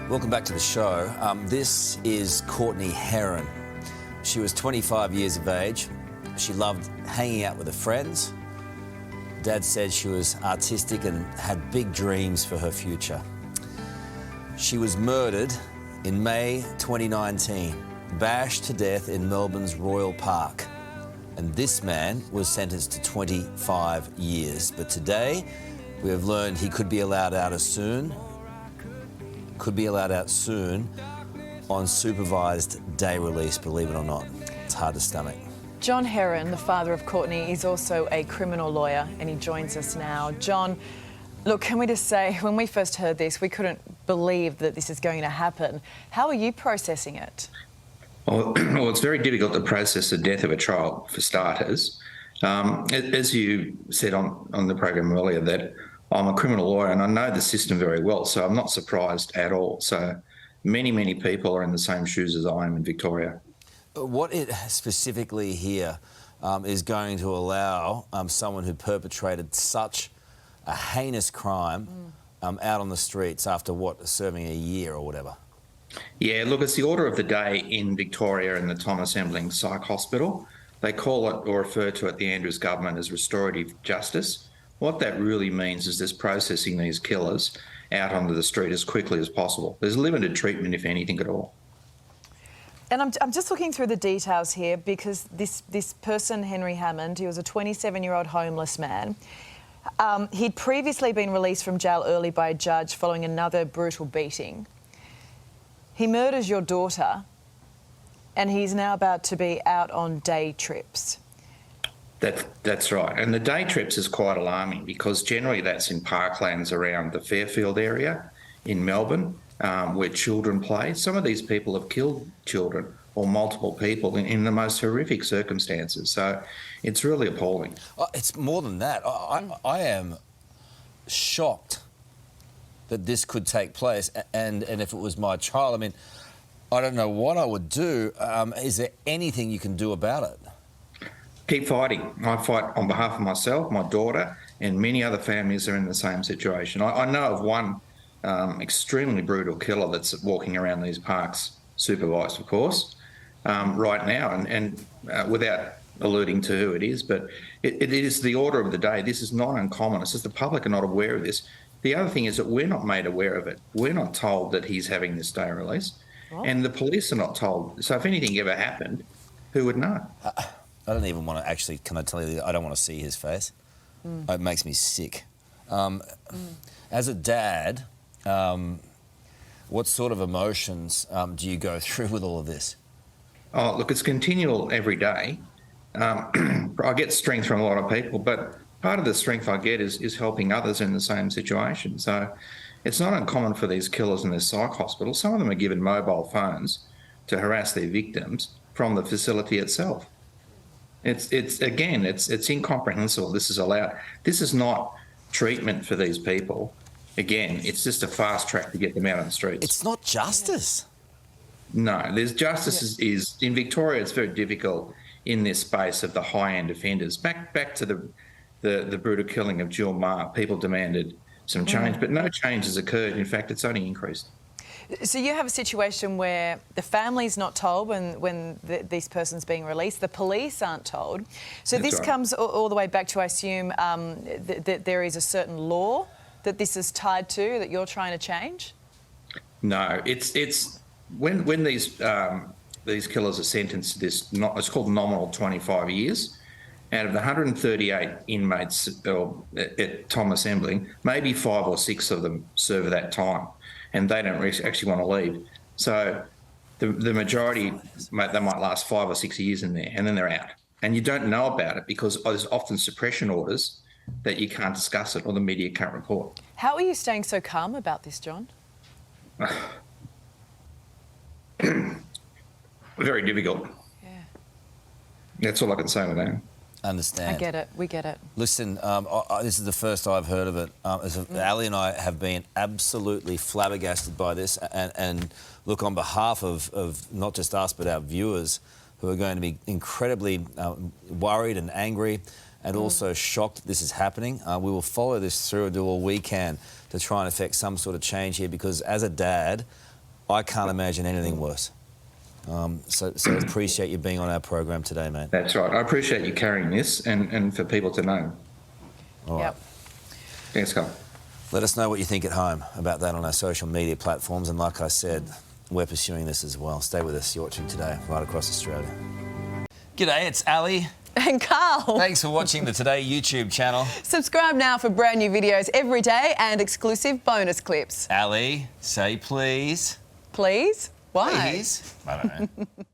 Welcome back to the show. This is Courtney Heron. She was 25 years of age. She loved hanging out with her friends. Dad said she was artistic and had big dreams for her future. She was murdered in May 2019, bashed to death in Melbourne's Royal Park. And this man was sentenced to 25 years. But today, we have learned he could be allowed out soon on supervised day release, believe it or not. It's hard to stomach. John Heron, the father of Courtney, is also a criminal lawyer and he joins us now. John, look, can we just say, when we first heard this, we couldn't believe that this is going to happen. How are you processing it? Well, it's very difficult to process the death of a child, for starters. As you said on the program earlier, that I'm a criminal lawyer and I know the system very well, so I'm not surprised at all. So many people are in the same shoes as I am in Victoria. What it specifically here is going to allow someone who perpetrated such a heinous crime out on the streets after, serving a year or whatever? Yeah, look, it's the order of the day in Victoria in the Thomas Embling Psych Hospital. They call it, or refer to it, the Andrews government, as restorative justice. What that really means is just processing these killers out onto the street as quickly as possible. There's limited treatment, if anything at all. And I'm just looking through the details here because this person, Henry Hammond, he was a 27-year-old homeless man. He'd previously been released from jail early by a judge following another brutal beating. He murders your daughter and he's now about to be out on day trips. That's right. And the day trips is quite alarming because generally that's in parklands around the Fairfield area in Melbourne, where children play. Some of these people have killed children or multiple people in the most horrific circumstances. So it's really appalling. It's more than that. I am shocked that this could take place. And if it was my child, I mean, I don't know what I would do. Is there anything you can do about it? Keep fighting. I fight on behalf of myself, my daughter, and many other families are in the same situation. I know of one extremely brutal killer that's walking around these parks, supervised, of course, right now, and without alluding to who it is, but it is the order of the day. This is not uncommon. It's just the public are not aware of this. The other thing is that we're not made aware of it. We're not told that he's having this day release, and the police are not told. So if anything ever happened, who would know? I don't even want to actually, can I tell you, I don't want to see his face. It makes me sick. As a dad, what sort of emotions do you go through with all of this? Oh, look, it's continual every day. I get strength from a lot of people, but part of the strength I get is helping others in the same situation. So it's not uncommon for these killers in this psych hospital. Some of them are given mobile phones to harass their victims from the facility itself. It's incomprehensible this is allowed. This is not treatment for these people. Again, it's just a fast track to get them out on the streets. It's not justice. No, there's justice is in Victoria. It's very difficult in this space of the high-end offenders. Back to the brutal killing of Jill Maher, people demanded some change, but no change has occurred. In fact, it's only increased. So you have a situation where the family's not told when this person's being released, the police aren't told. So That's this right. comes all the way back to, I assume, that there is a certain law that this is tied to that you're trying to change? No, it's when these killers are sentenced to this, it's called nominal 25 years. Out of the 138 inmates at Thomas Embling, maybe 5 or 6 of them serve that time, and they don't actually want to leave. So the majority, they might last 5 or 6 years in there, and then they're out. And you don't know about it because there's often suppression orders that you can't discuss it or the media can't report. How are you staying so calm about this, John? Very difficult. Yeah. That's all I can say with that. Understand. I get it. We get it. Listen, this is the first I've heard of it. Ali and I have been absolutely flabbergasted by this. And look, on behalf of not just us, but our viewers, who are going to be incredibly worried and angry and also shocked that this is happening, we will follow this through and do all we can to try and effect some sort of change here, because as a dad, I can't imagine anything worse. So appreciate you being on our program today, mate. That's right. I appreciate you carrying this and for people to know. All right. Yep. Thanks, Karl. Let us know what you think at home about that on our social media platforms. And like I said, we're pursuing this as well. Stay with us. You're watching Today right across Australia. G'day, it's Ali. And Karl. Thanks for watching the Today YouTube channel. Subscribe now for brand new videos every day and exclusive bonus clips. Ali, say please. Please? Why? Please. I don't know.